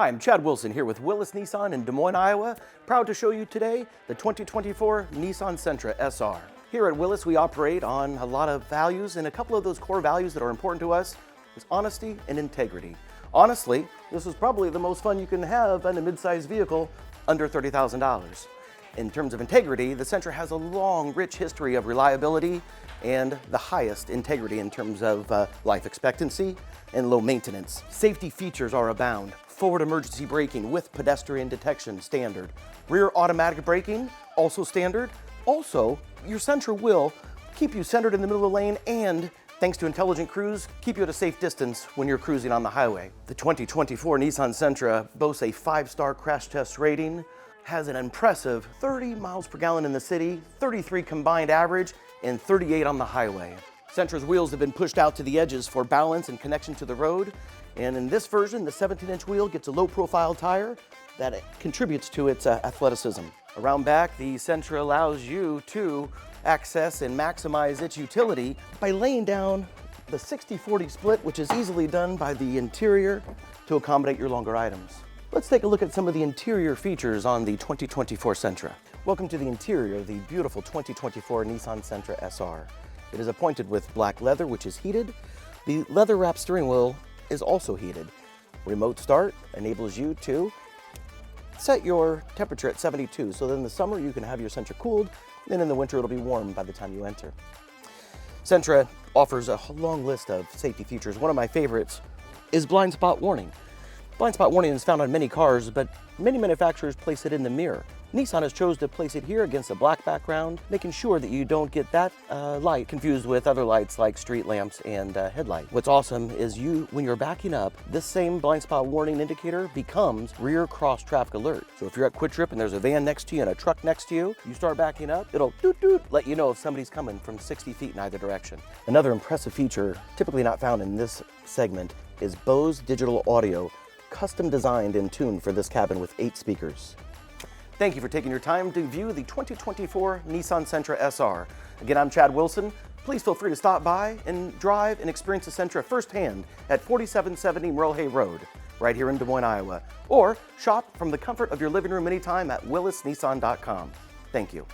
Hi, I'm Chad Wilson here with Willis Nissan in Des Moines, Iowa. Proud to show you today the 2024 Nissan Sentra SR. Here at Willis, we operate on a lot of values, and a couple of those core values that are important to us is honesty and integrity. Honestly, this is probably the most fun you can have in a mid-sized vehicle under $30,000. In terms of integrity, the Sentra has a long, rich history of reliability and the highest integrity in terms of life expectancy and low maintenance. Safety features are abound. Forward emergency braking with pedestrian detection standard. Rear automatic braking, also standard. Also, your Sentra will keep you centered in the middle of the lane and, thanks to intelligent cruise, keep you at a safe distance when you're cruising on the highway. The 2024 Nissan Sentra boasts a 5-star crash test rating, has an impressive 30 miles per gallon in the city, 33 combined average, and 38 on the highway. Sentra's wheels have been pushed out to the edges for balance and connection to the road. And in this version, the 17-inch wheel gets a low-profile tire that contributes to its athleticism. Around back, the Sentra allows you to access and maximize its utility by laying down the 60-40 split, which is easily done by the interior to accommodate your longer items. Let's take a look at some of the interior features on the 2024 Sentra. Welcome to the interior of the beautiful 2024 Nissan Sentra SR. It is appointed with black leather, which is heated. The leather-wrapped steering wheel is also heated. Remote start enables you to set your temperature at 72, so that in the summer you can have your Sentra cooled, and in the winter it'll be warm by the time you enter. Sentra offers a long list of safety features. One of my favorites is blind spot warning. Blind spot warning is found on many cars, but many manufacturers place it in the mirror. Nissan has chosen to place it here against a black background, making sure that you don't get that light confused with other lights like street lamps and headlight. What's awesome is when you're backing up, this same blind spot warning indicator becomes rear cross traffic alert. So if you're at Quick Trip and there's a van next to you and a truck next to you, you start backing up, it'll doot doot, let you know if somebody's coming from 60 feet in either direction. Another impressive feature, typically not found in this segment, is BOSE digital audio, custom designed and tuned for this cabin with 8 speakers. Thank you for taking your time to view the 2024 Nissan Sentra SR. Again, I'm Chad Wilson. Please feel free to stop by and drive and experience the Sentra firsthand at 4770 Merle Hay Road, right here in Des Moines, Iowa. Or shop from the comfort of your living room anytime at willisnissan.com. Thank you.